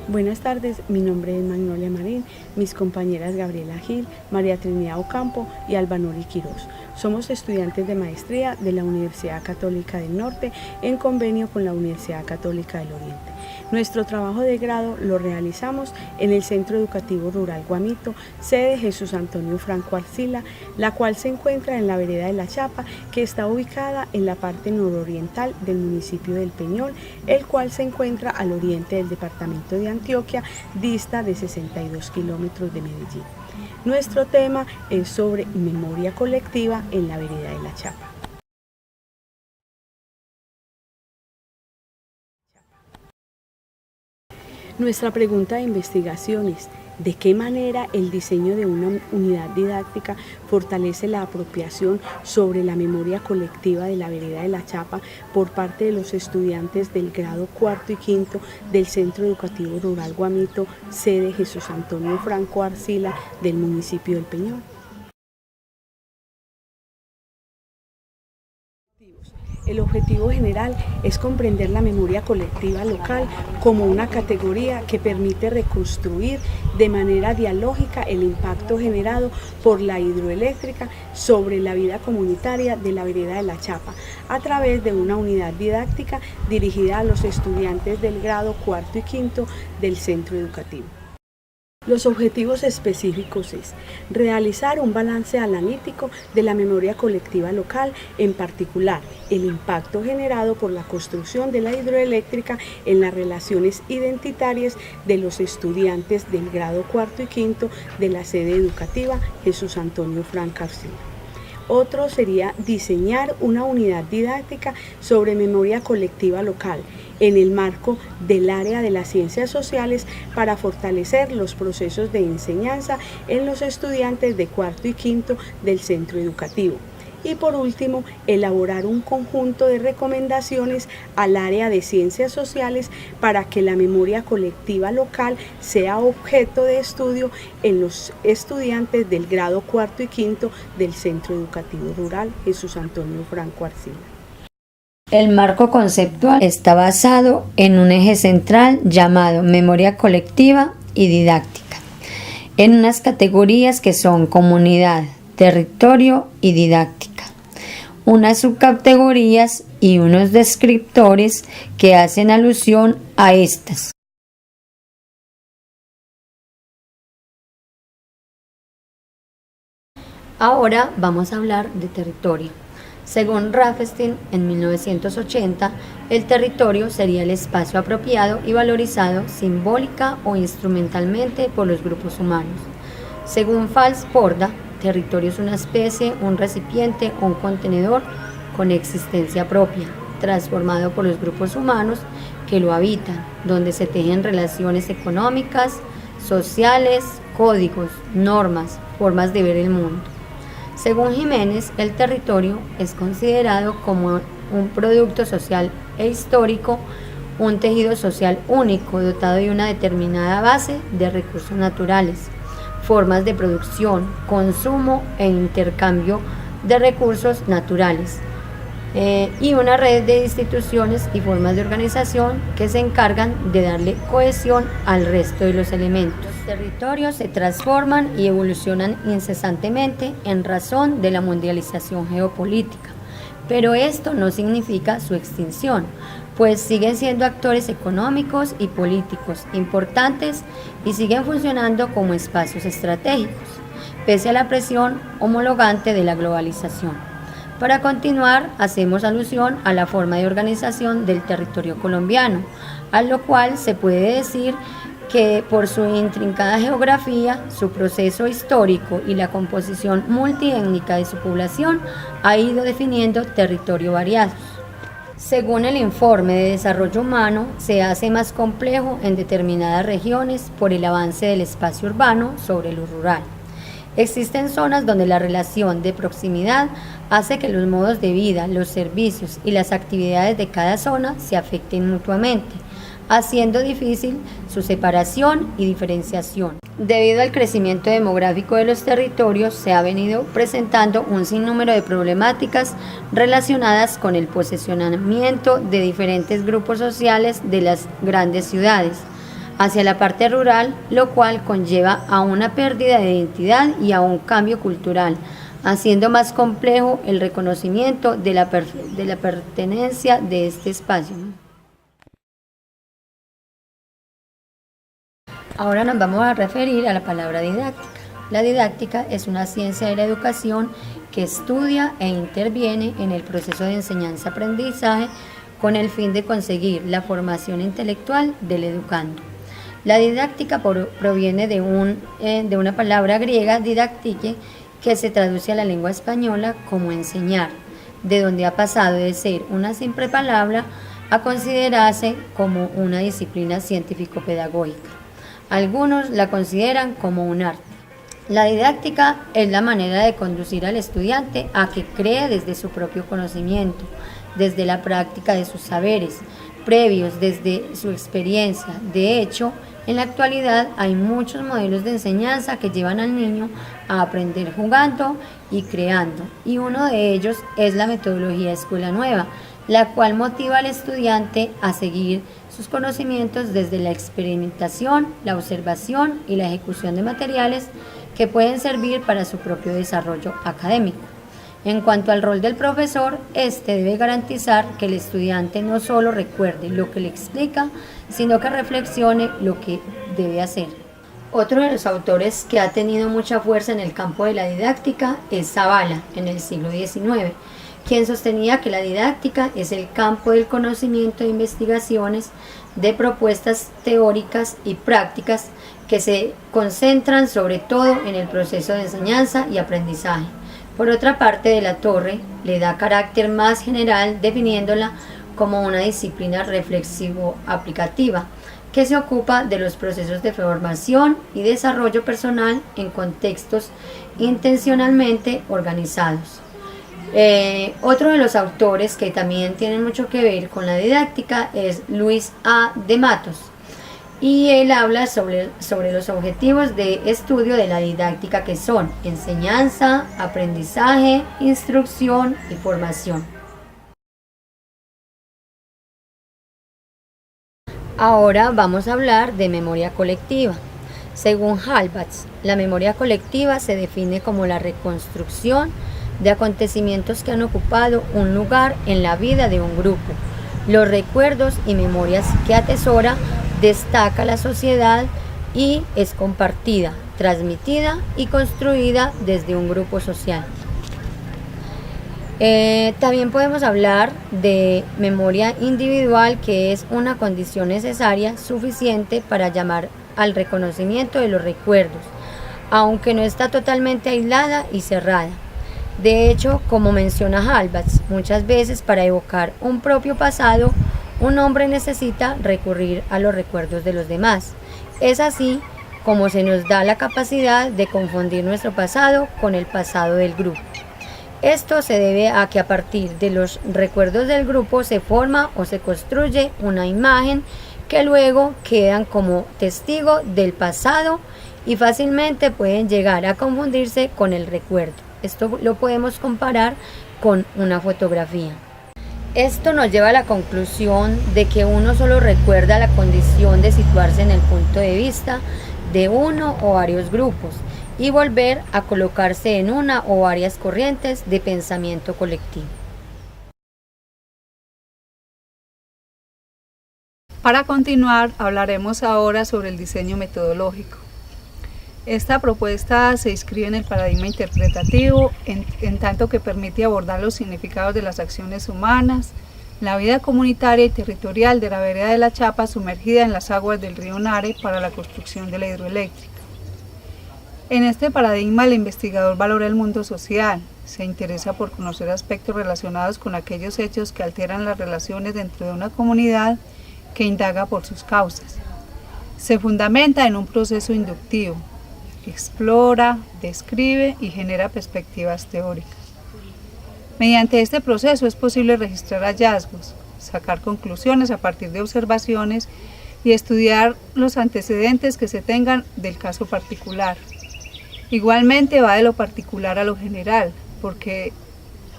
Buenas tardes, mi nombre es Magnolia Marín, mis compañeras Gabriela Gil, María Trinidad Ocampo y Alba Nuri Quirós. Somos estudiantes de maestría de la Universidad Católica del Norte en convenio con la Universidad Católica del Oriente. Nuestro trabajo de grado lo realizamos en el Centro Educativo Rural Guamito, sede Jesús Antonio Franco Arcila, la cual se encuentra en la vereda de La Chapa, que está ubicada en la parte nororiental del municipio del Peñol, el cual se encuentra al oriente del departamento de Antioquia, dista de 62 kilómetros de Medellín. Nuestro tema es sobre memoria colectiva en la vereda de La Chapa. Nuestra pregunta de investigación es: ¿de qué manera el diseño de una unidad didáctica fortalece la apropiación sobre la memoria colectiva de la vereda de La Chapa por parte de los estudiantes del grado cuarto y quinto del Centro Educativo Rural Guamito, sede Jesús Antonio Franco Arcila del municipio del Peñol? El objetivo general es comprender la memoria colectiva local como una categoría que permite reconstruir de manera dialógica el impacto generado por la hidroeléctrica sobre la vida comunitaria de la vereda de La Chapa a través de una unidad didáctica dirigida a los estudiantes del grado cuarto y quinto del centro educativo. Los objetivos específicos es realizar un balance analítico de la memoria colectiva local, en particular el impacto generado por la construcción de la hidroeléctrica en las relaciones identitarias de los estudiantes del grado cuarto y quinto de la sede educativa Jesús Antonio Franco Arcila. Otro sería diseñar una unidad didáctica sobre memoria colectiva local en el marco del área de las ciencias sociales para fortalecer los procesos de enseñanza en los estudiantes de cuarto y quinto del centro educativo. Y por último, elaborar un conjunto de recomendaciones al área de ciencias sociales para que la memoria colectiva local sea objeto de estudio en los estudiantes del grado cuarto y quinto del Centro Educativo Rural Jesús Antonio Franco Arcila. El marco conceptual está basado en un eje central llamado memoria colectiva y didáctica, en unas categorías que son comunidad, territorio y didáctica, unas subcategorías y unos descriptores que hacen alusión a estas. Ahora vamos a hablar de territorio. Según Rafferstein, en 1980, el territorio sería el espacio apropiado y valorizado simbólica o instrumentalmente por los grupos humanos. Según Fals-Porda, territorio es una especie, un recipiente o un contenedor con existencia propia, transformado por los grupos humanos que lo habitan, donde se tejen relaciones económicas, sociales, códigos, normas, formas de ver el mundo. Según Jiménez, el territorio es considerado como un producto social e histórico, un tejido social único dotado de una determinada base de recursos naturales, formas de producción, consumo e intercambio de recursos naturales, y una red de instituciones y formas de organización que se encargan de darle cohesión al resto de los elementos. Los territorios se transforman y evolucionan incesantemente en razón de la mundialización geopolítica, pero esto no significa su extinción, pues siguen siendo actores económicos y políticos importantes y siguen funcionando como espacios estratégicos, pese a la presión homologante de la globalización. Para continuar, hacemos alusión a la forma de organización del territorio colombiano, a lo cual se puede decir que por su intrincada geografía, su proceso histórico y la composición multiétnica de su población ha ido definiendo territorios variados. Según el informe de desarrollo humano, se hace más complejo en determinadas regiones por el avance del espacio urbano sobre lo rural. Existen zonas donde la relación de proximidad hace que los modos de vida, los servicios y las actividades de cada zona se afecten mutuamente, haciendo difícil su separación y diferenciación. Debido al crecimiento demográfico de los territorios, se ha venido presentando un sinnúmero de problemáticas relacionadas con el posesionamiento de diferentes grupos sociales de las grandes ciudades hacia la parte rural, lo cual conlleva a una pérdida de identidad y a un cambio cultural, haciendo más complejo el reconocimiento de la pertenencia de este espacio. Ahora nos vamos a referir a la palabra didáctica. La didáctica es una ciencia de la educación que estudia e interviene en el proceso de enseñanza-aprendizaje con el fin de conseguir la formación intelectual del educando. La didáctica proviene de una palabra griega, didaktike, que se traduce a la lengua española como enseñar, de donde ha pasado de ser una simple palabra a considerarse como una disciplina científico-pedagógica. Algunos la consideran como un arte. La didáctica es la manera de conducir al estudiante a que cree desde su propio conocimiento, desde la práctica de sus saberes previos, desde su experiencia. De hecho, en la actualidad hay muchos modelos de enseñanza que llevan al niño a aprender jugando y creando, y uno de ellos es la metodología Escuela Nueva, la cual motiva al estudiante a seguir sus conocimientos desde la experimentación, la observación y la ejecución de materiales que pueden servir para su propio desarrollo académico. En cuanto al rol del profesor, este debe garantizar que el estudiante no solo recuerde lo que le explica, sino que reflexione lo que debe hacer. Otro de los autores que ha tenido mucha fuerza en el campo de la didáctica es Zavala, en el siglo XIX, quien sostenía que la didáctica es el campo del conocimiento de investigaciones, de propuestas teóricas y prácticas que se concentran sobre todo en el proceso de enseñanza y aprendizaje. Por otra parte, de la Torre le da carácter más general definiéndola como una disciplina reflexivo-aplicativa que se ocupa de los procesos de formación y desarrollo personal en contextos intencionalmente organizados. Otro de los autores que también tienen mucho que ver con la didáctica es Luis A. de Matos, y él habla sobre los objetivos de estudio de la didáctica, que son enseñanza, aprendizaje, instrucción y formación. Ahora vamos a hablar de memoria colectiva. Según Halbach, la memoria colectiva se define como la reconstrucción de acontecimientos que han ocupado un lugar en la vida de un grupo. Los recuerdos y memorias que atesora destaca la sociedad y es compartida, transmitida y construida desde un grupo social. También podemos hablar de memoria individual, que es una condición necesaria, suficiente para llamar al reconocimiento de los recuerdos, aunque no está totalmente aislada y cerrada. De hecho, como menciona Halbach, muchas veces para evocar un propio pasado, un hombre necesita recurrir a los recuerdos de los demás. Es así como se nos da la capacidad de confundir nuestro pasado con el pasado del grupo. Esto se debe a que a partir de los recuerdos del grupo se forma o se construye una imagen que luego quedan como testigo del pasado y fácilmente pueden llegar a confundirse con el recuerdo. Esto lo podemos comparar con una fotografía. Esto nos lleva a la conclusión de que uno solo recuerda la condición de situarse en el punto de vista de uno o varios grupos y volver a colocarse en una o varias corrientes de pensamiento colectivo. Para continuar, hablaremos ahora sobre el diseño metodológico. Esta propuesta se inscribe en el paradigma interpretativo, en tanto que permite abordar los significados de las acciones humanas, la vida comunitaria y territorial de la vereda de La Chapa sumergida en las aguas del río Nare para la construcción de la hidroeléctrica. En este paradigma, el investigador valora el mundo social, se interesa por conocer aspectos relacionados con aquellos hechos que alteran las relaciones dentro de una comunidad, que indaga por sus causas. Se fundamenta en un proceso inductivo. explora, describe y genera perspectivas teóricas. Mediante este proceso es posible registrar hallazgos, sacar conclusiones a partir de observaciones y estudiar los antecedentes que se tengan del caso particular. Igualmente va de lo particular a lo general, porque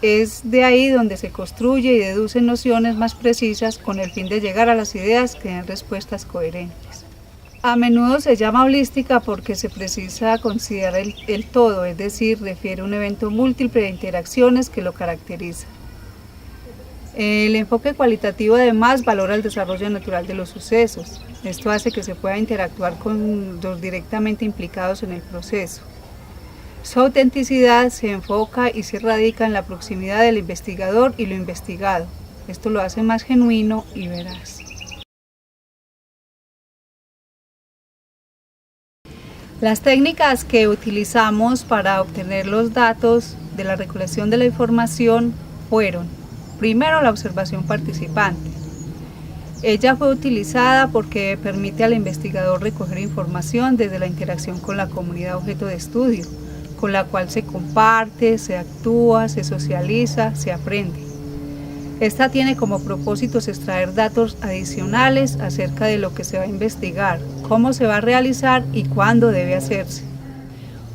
es de ahí donde se construye y deducen nociones más precisas con el fin de llegar a las ideas que den respuestas coherentes. A menudo se llama holística porque se precisa considerar el todo, es decir, refiere a un evento múltiple de interacciones que lo caracteriza. El enfoque cualitativo además valora el desarrollo natural de los sucesos. Esto hace que se pueda interactuar con los directamente implicados en el proceso. Su autenticidad se enfoca y se radica en la proximidad del investigador y lo investigado. Esto lo hace más genuino y veraz. Las técnicas que utilizamos para obtener los datos de la recolección de la información fueron: primero, la observación participante. Ella fue utilizada porque permite al investigador recoger información desde la interacción con la comunidad objeto de estudio, con la cual se comparte, se actúa, se socializa, se aprende. Esta tiene como propósitos extraer datos adicionales acerca de lo que se va a investigar, cómo se va a realizar y cuándo debe hacerse.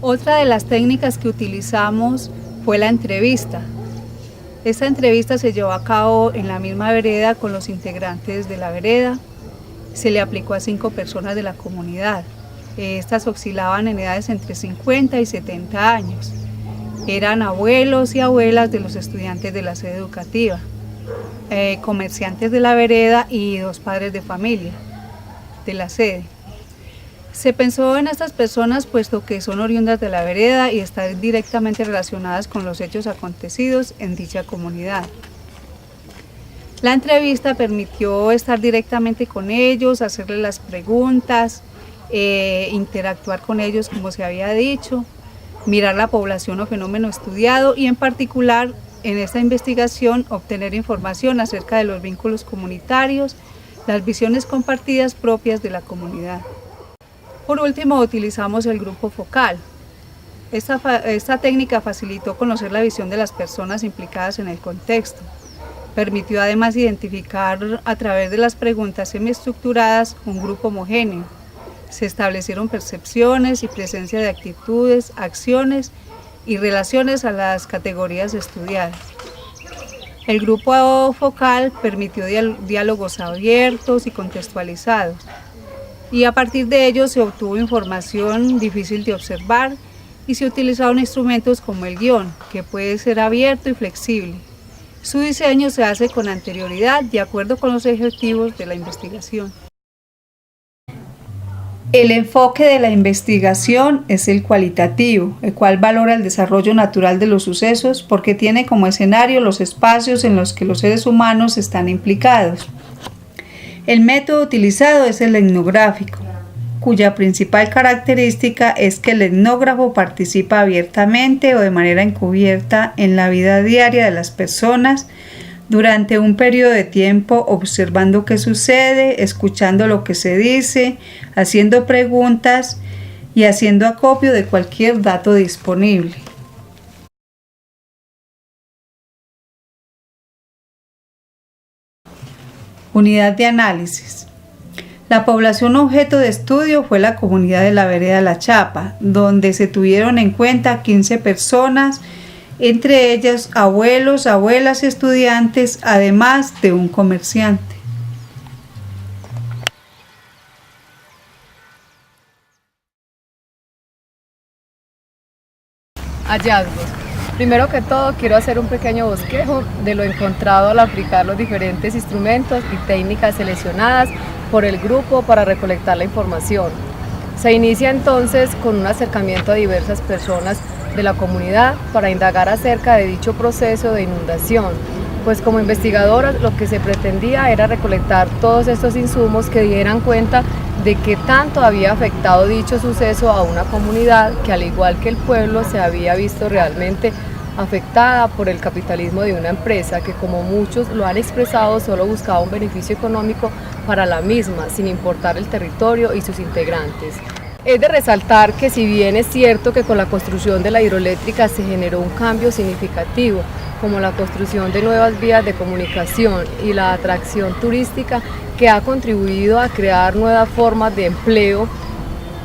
Otra de las técnicas que utilizamos fue la entrevista. Esta entrevista se llevó a cabo en la misma vereda con los integrantes de la vereda. Se le aplicó a 5 personas de la comunidad. Estas oscilaban en edades entre 50 y 70 años. Eran abuelos y abuelas de los estudiantes de la sede educativa, comerciantes de la vereda y 2 padres de familia de la sede. Se pensó en estas personas puesto que son oriundas de la vereda y están directamente relacionadas con los hechos acontecidos en dicha comunidad. La entrevista permitió estar directamente con ellos, hacerles las preguntas, interactuar con ellos como se había dicho, mirar la población o fenómeno estudiado y en particular en esta investigación obtener información acerca de los vínculos comunitarios, las visiones compartidas propias de la comunidad. Por último, utilizamos el grupo focal. Esta técnica facilitó conocer la visión de las personas implicadas en el contexto. Permitió además identificar a través de las preguntas semiestructuradas un grupo homogéneo. Se establecieron percepciones y presencia de actitudes, acciones y relaciones a las categorías estudiadas. El grupo focal permitió diálogos abiertos y contextualizados, y a partir de ellos se obtuvo información difícil de observar y se utilizaron instrumentos como el guión, que puede ser abierto y flexible. Su diseño se hace con anterioridad de acuerdo con los objetivos de la investigación. El enfoque de la investigación es el cualitativo, el cual valora el desarrollo natural de los sucesos porque tiene como escenario los espacios en los que los seres humanos están implicados. El método utilizado es el etnográfico, cuya principal característica es que el etnógrafo participa abiertamente o de manera encubierta en la vida diaria de las personas durante un periodo de tiempo, observando qué sucede, escuchando lo que se dice, haciendo preguntas y haciendo acopio de cualquier dato disponible. Unidad de análisis. La población objeto de estudio fue la comunidad de la vereda La Chapa, donde se tuvieron en cuenta 15 personas, entre ellas abuelos, abuelas, estudiantes, además de un comerciante. Hallazgos. Primero que todo, quiero hacer un pequeño bosquejo de lo encontrado al aplicar los diferentes instrumentos y técnicas seleccionadas por el grupo para recolectar la información. Se inicia entonces con un acercamiento a diversas personas de la comunidad para indagar acerca de dicho proceso de inundación, pues como investigadoras lo que se pretendía era recolectar todos estos insumos que dieran cuenta de qué tanto había afectado dicho suceso a una comunidad que, al igual que el pueblo, se había visto realmente afectada por el capitalismo de una empresa que, como muchos lo han expresado, solo buscaba un beneficio económico para la misma, sin importar el territorio y sus integrantes. Es de resaltar que si bien es cierto que con la construcción de la hidroeléctrica se generó un cambio significativo, como la construcción de nuevas vías de comunicación y la atracción turística que ha contribuido a crear nuevas formas de empleo,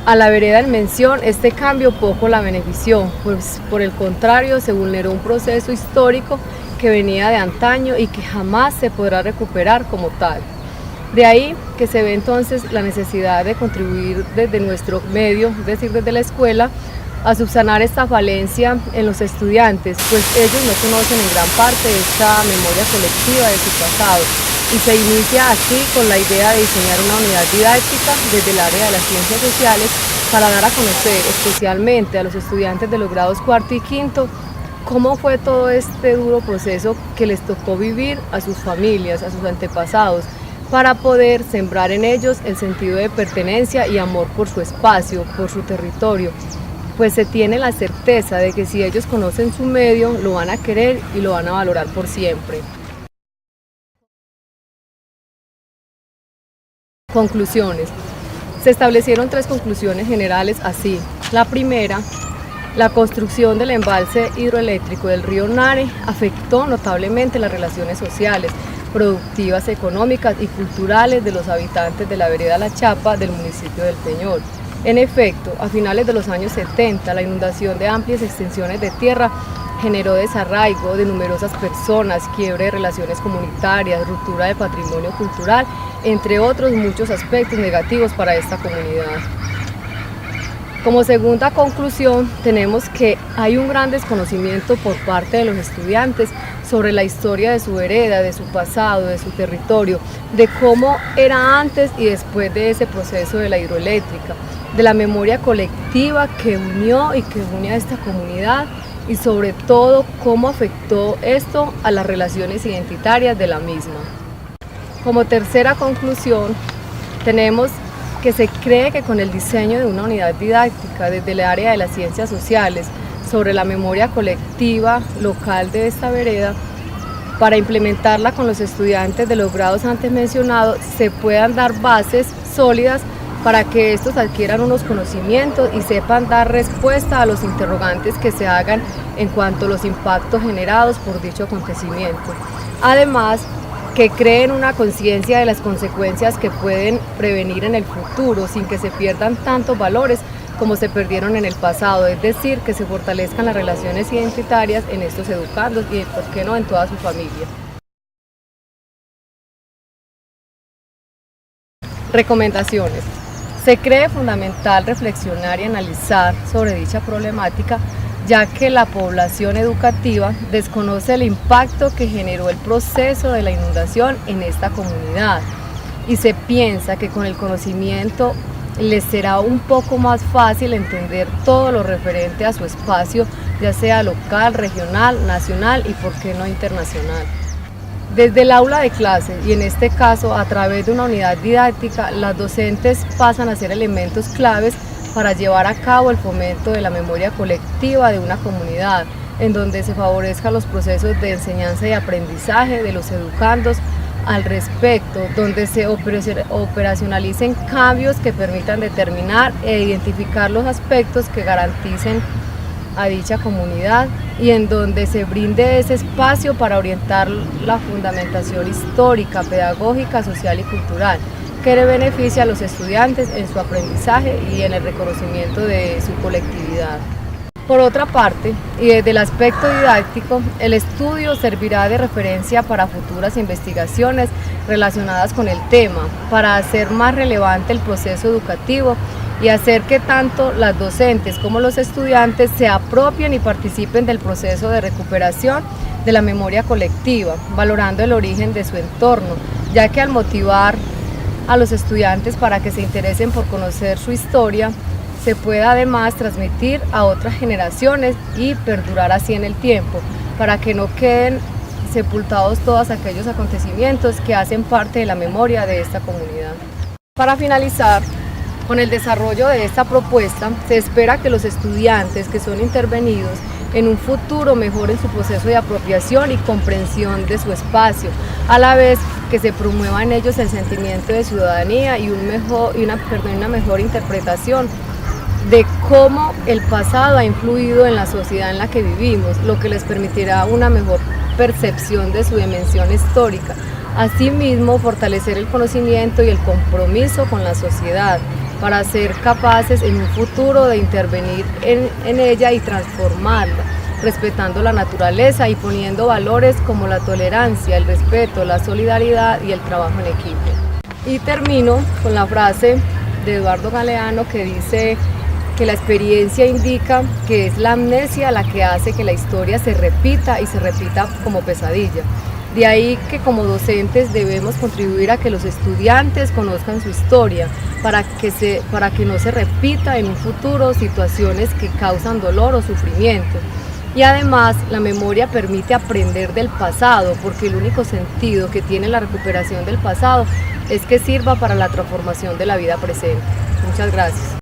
a la vereda en mención este cambio poco la benefició, pues por el contrario se vulneró un proceso histórico que venía de antaño y que jamás se podrá recuperar como tal. De ahí que se ve entonces la necesidad de contribuir desde nuestro medio, es decir, desde la escuela, a subsanar esta falencia en los estudiantes, pues ellos no conocen en gran parte esta memoria colectiva de su pasado, y se inicia así con la idea de diseñar una unidad didáctica desde el área de las ciencias sociales para dar a conocer especialmente a los estudiantes de los grados cuarto y quinto cómo fue todo este duro proceso que les tocó vivir a sus familias, a sus antepasados, para poder sembrar en ellos el sentido de pertenencia y amor por su espacio, por su territorio, pues se tiene la certeza de que si ellos conocen su medio, lo van a querer y lo van a valorar por siempre. Conclusiones. Se establecieron 3 conclusiones generales así. La primera, la construcción del embalse hidroeléctrico del río Nare afectó notablemente las relaciones sociales, productivas, económicas y culturales de los habitantes de la vereda La Chapa del municipio del Peñol. En efecto, a finales de los años 70, la inundación de amplias extensiones de tierra generó desarraigo de numerosas personas, quiebre de relaciones comunitarias, ruptura de patrimonio cultural, entre otros muchos aspectos negativos para esta comunidad. Como segunda conclusión, tenemos que hay un gran desconocimiento por parte de los estudiantes sobre la historia de su vereda, de su pasado, de su territorio, de cómo era antes y después de ese proceso de la hidroeléctrica, de la memoria colectiva que unió y que une a esta comunidad y sobre todo cómo afectó esto a las relaciones identitarias de la misma. Como tercera conclusión, tenemos que se cree que con el diseño de una unidad didáctica desde el área de las ciencias sociales sobre la memoria colectiva local de esta vereda, para implementarla con los estudiantes de los grados antes mencionados, se puedan dar bases sólidas para que estos adquieran unos conocimientos y sepan dar respuesta a los interrogantes que se hagan en cuanto a los impactos generados por dicho acontecimiento. Además, que creen una conciencia de las consecuencias que pueden prevenir en el futuro sin que se pierdan tantos valores como se perdieron en el pasado, es decir, que se fortalezcan las relaciones identitarias en estos educandos y, por qué no, en toda su familia. Recomendaciones. Se cree fundamental reflexionar y analizar sobre dicha problemática, ya que la población educativa desconoce el impacto que generó el proceso de la inundación en esta comunidad y se piensa que con el conocimiento les será un poco más fácil entender todo lo referente a su espacio, ya sea local, regional, nacional y por qué no internacional. Desde el aula de clase y en este caso a través de una unidad didáctica, las docentes pasan a ser elementos claves para llevar a cabo el fomento de la memoria colectiva de una comunidad, en donde se favorezcan los procesos de enseñanza y aprendizaje de los educandos al respecto, donde se operacionalicen cambios que permitan determinar e identificar los aspectos que garanticen a dicha comunidad y en donde se brinde ese espacio para orientar la fundamentación histórica, pedagógica, social y cultural, que le beneficia a los estudiantes en su aprendizaje y en el reconocimiento de su colectividad. Por otra parte, y desde el aspecto didáctico, el estudio servirá de referencia para futuras investigaciones relacionadas con el tema, para hacer más relevante el proceso educativo y hacer que tanto las docentes como los estudiantes se apropien y participen del proceso de recuperación de la memoria colectiva, valorando el origen de su entorno, ya que al motivar a los estudiantes para que se interesen por conocer su historia, se pueda además transmitir a otras generaciones y perdurar así en el tiempo, para que no queden sepultados todos aquellos acontecimientos que hacen parte de la memoria de esta comunidad. Para finalizar, con el desarrollo de esta propuesta, se espera que los estudiantes que son intervenidos en un futuro mejoren su proceso de apropiación y comprensión de su espacio, a la vez que se promueva en ellos el sentimiento de ciudadanía y una mejor interpretación de cómo el pasado ha influido en la sociedad en la que vivimos, lo que les permitirá una mejor percepción de su dimensión histórica. Asimismo, fortalecer el conocimiento y el compromiso con la sociedad para ser capaces en un futuro de intervenir en ella y transformarla, respetando la naturaleza y poniendo valores como la tolerancia, el respeto, la solidaridad y el trabajo en equipo. Y termino con la frase de Eduardo Galeano que dice que la experiencia indica que es la amnesia la que hace que la historia se repita y se repita como pesadilla. De ahí que como docentes debemos contribuir a que los estudiantes conozcan su historia para que no se repita en un futuro situaciones que causan dolor o sufrimiento. Y además la memoria permite aprender del pasado, porque el único sentido que tiene la recuperación del pasado es que sirva para la transformación de la vida presente. Muchas gracias.